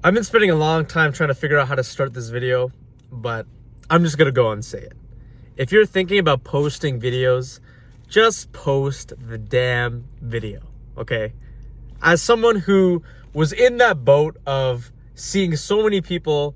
I've been spending a long time trying to figure out how to start this video, but I'm just gonna go and say it. If you're thinking about posting videos, just post the damn video, okay? As someone who was in that boat of seeing so many people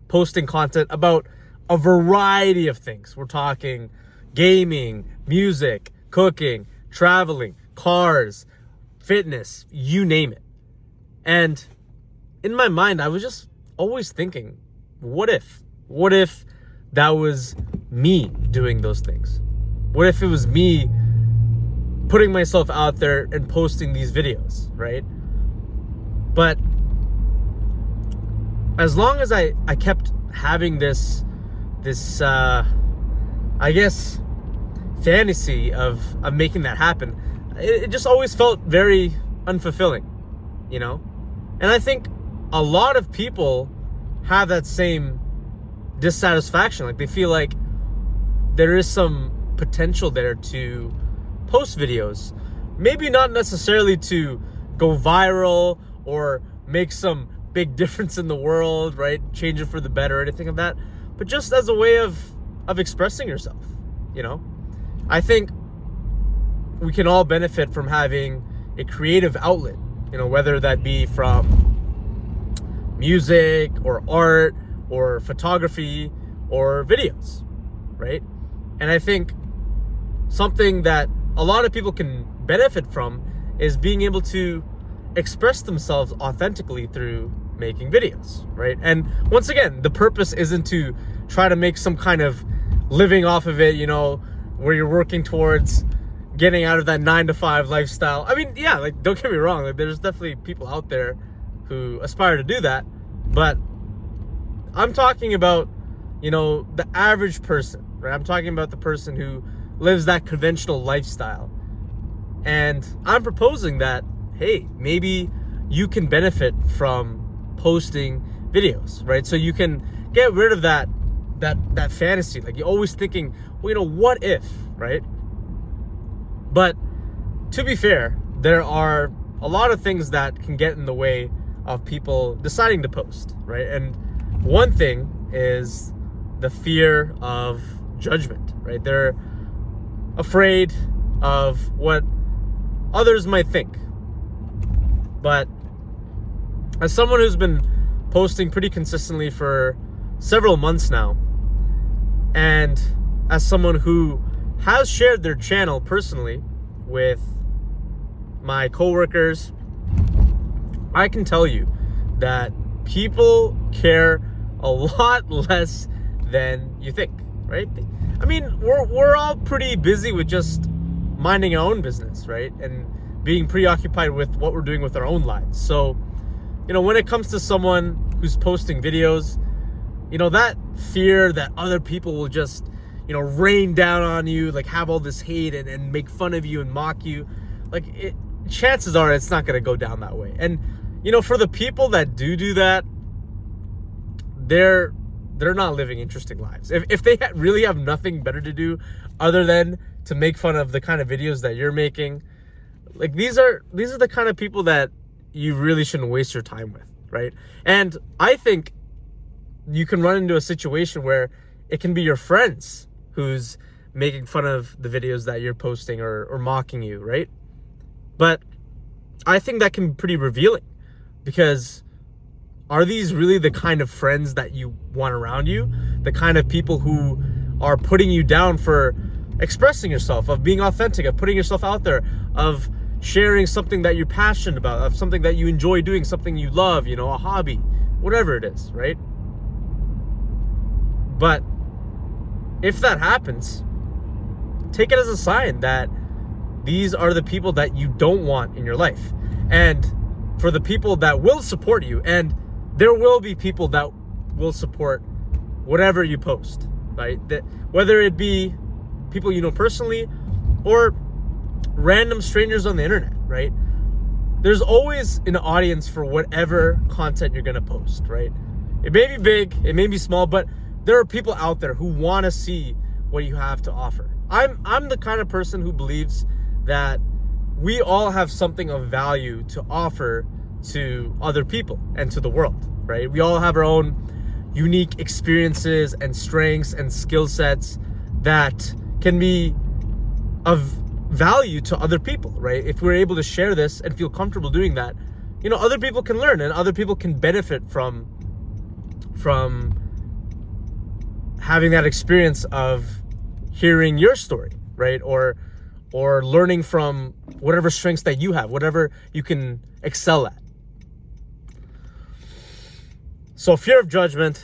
posting content about a variety of things. We're talking gaming, music, cooking, traveling, cars, fitness, you name it. And in my mind, I was just always thinking, what if? What if that was me doing those things? What if it was me putting myself out there and posting these videos, right? But as long as I kept having this I guess fantasy of making that happen, it just always felt very unfulfilling, you know? And I think a lot of people have that same dissatisfaction. Like, they feel like there is some potential there to post videos. Maybe not necessarily to go viral or make some big difference in the world, right? Change it for the better or anything of that. But just as a way of expressing yourself, you know? I think we can all benefit from having a creative outlet, you know, whether that be from music or art or photography or videos, right? And I think something that a lot of people can benefit from is being able to express themselves authentically through making videos, right? And once again, the purpose isn't to try to make some kind of living off of it, you know, where you're working towards getting out of that 9-to-5 lifestyle. I mean, yeah, like, don't get me wrong, like, there's definitely people out there who aspire to do that, but I'm talking about, you know, the average person, right? I'm talking about the person who lives that conventional lifestyle. And I'm proposing that, hey, maybe you can benefit from posting videos, right? So you can get rid of that fantasy. Like, you're always thinking, well, you know, what if, right? But to be fair, there are a lot of things that can get in the way of people deciding to post, right? And one thing is the fear of judgment, right? They're afraid of what others might think. But as someone who's been posting pretty consistently for several months now, and as someone who has shared their channel personally with my coworkers, I can tell you that people care a lot less than you think, right? I mean, we're all pretty busy with just minding our own business, right? And being preoccupied with what we're doing with our own lives. So, you know, when it comes to someone who's posting videos, you know, that fear that other people will just, you know, rain down on you, like have all this hate and make fun of you and mock you, like, chances are it's not going to go down that way. And, you know, for the people that do that, they're not living interesting lives. If they really have nothing better to do other than to make fun of the kind of videos that you're making, like, these are the kind of people that you really shouldn't waste your time with, right? And I think you can run into a situation where it can be your friends who's making fun of the videos that you're posting or mocking you, right? But I think that can be pretty revealing, because are these really the kind of friends that you want around you? The kind of people who are putting you down for expressing yourself, of being authentic, of putting yourself out there, of sharing something that you're passionate about, of something that you enjoy doing, something you love, you know, a hobby, whatever it is, right? But if that happens, take it as a sign that these are the people that you don't want in your life. And for the people that will support you, and there will be people that will support whatever you post, right? That whether it be people you know personally or random strangers on the internet, right? There's always an audience for whatever content you're gonna post, right? It may be big, it may be small, but there are people out there who want to see what you have to offer. I'm the kind of person who believes that we all have something of value to offer to other people and to the world, right? We all have our own unique experiences and strengths and skill sets that can be of value to other people, right? If we're able to share this and feel comfortable doing that, other people can learn and other people can benefit from having that experience of hearing your story, right? Or learning from whatever strengths that you have, whatever you can excel at. So fear of judgment,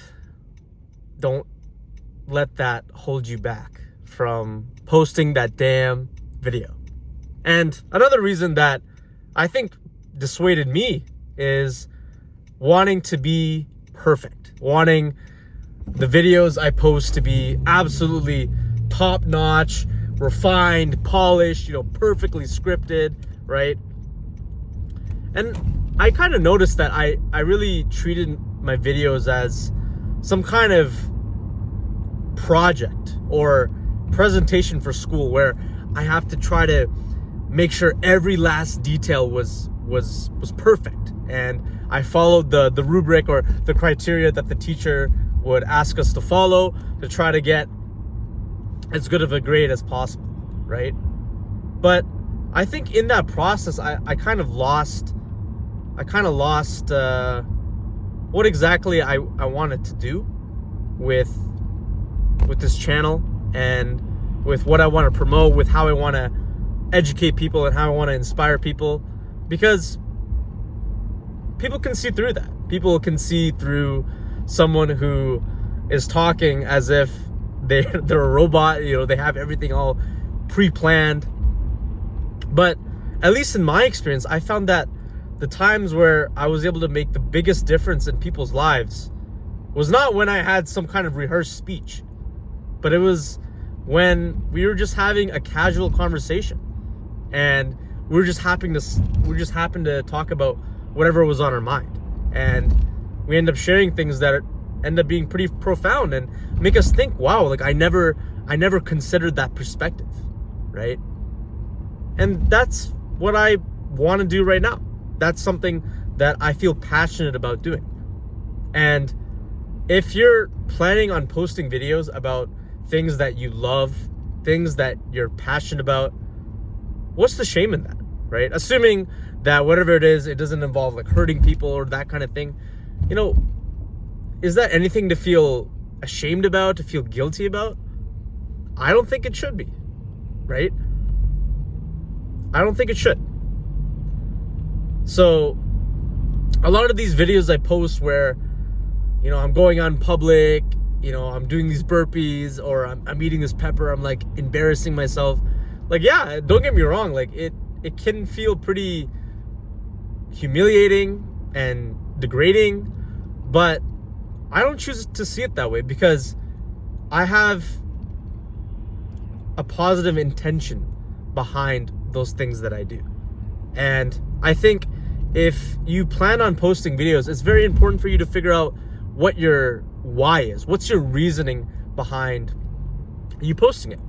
don't let that hold you back from posting that damn video. And another reason that I think dissuaded me is wanting to be perfect, wanting the videos I post to be absolutely top-notch, refined, polished, perfectly scripted, right? And I kind of noticed that I really treated my videos as some kind of project or presentation for school where I have to try to make sure every last detail was perfect, and I followed the rubric or the criteria that the teacher would ask us to follow to try to get as good of a grade as possible, right? But I think in that process, I kind of lost what exactly I wanted to do with this channel and with what I want to promote, with how I want to educate people and how I want to inspire people, because people can see through that. People can see through someone who is talking as if they're a robot, they have everything all pre-planned. But at least in my experience, I found that the times where I was able to make the biggest difference in people's lives was not when I had some kind of rehearsed speech, but it was when we were just having a casual conversation and we just happened to talk about whatever was on our mind, and we end up sharing things that end up being pretty profound and make us think, wow, like I never considered that perspective, right? And that's what I want to do right now. That's something that I feel passionate about doing. And if you're planning on posting videos about things that you love, things that you're passionate about, what's the shame in that, right? Assuming that whatever it is, it doesn't involve like hurting people or that kind of thing. Is that anything to feel ashamed about, to feel guilty about? I don't think it should be, right? I don't think it should. So a lot of these videos I post where, I'm going on public, I'm doing these burpees, or I'm eating this pepper, I'm like embarrassing myself. Like, yeah, don't get me wrong. Like it can feel pretty humiliating and degrading, but I don't choose to see it that way because I have a positive intention behind those things that I do. And I think if you plan on posting videos, it's very important for you to figure out what your why is. What's your reasoning behind you posting it?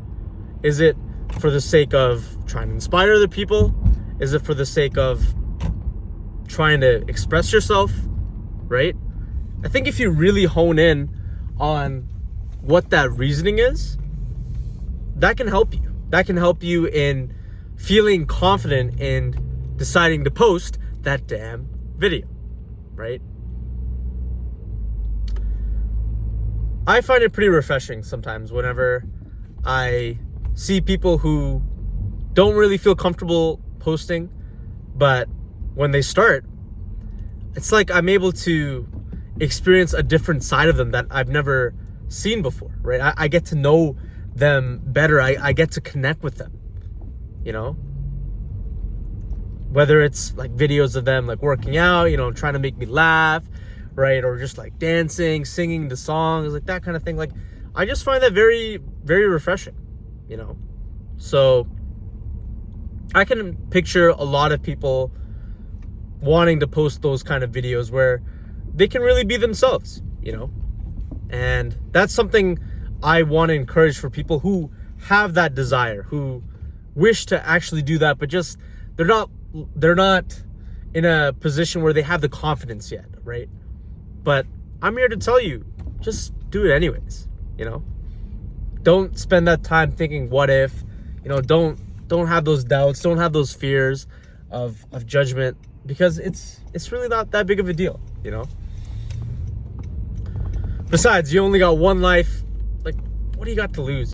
Is it for the sake of trying to inspire other people? Is it for the sake of trying to express yourself, right? I think if you really hone in on what that reasoning is, that can help you. That can help you in feeling confident in deciding to post that damn video, right? I find it pretty refreshing sometimes whenever I see people who don't really feel comfortable posting, but when they start, it's like I'm able to experience a different side of them that I've never seen before, right? I get to know them better. I get to connect with them, whether it's like videos of them like working out, trying to make me laugh, right? Or just like dancing, singing the songs, like that kind of thing. Like, I just find that very, very refreshing, So I can picture a lot of people wanting to post those kind of videos where they can really be themselves, and that's something I want to encourage for people who have that desire, who wish to actually do that, but just they're not in a position where they have the confidence yet, right? But I'm here to tell you, just do it anyways, you know? Don't spend that time thinking what if, you know, don't have those doubts, don't have those fears of judgment, because it's really not that big of a deal, you know? Besides, you only got one life. Like, what do you got to lose?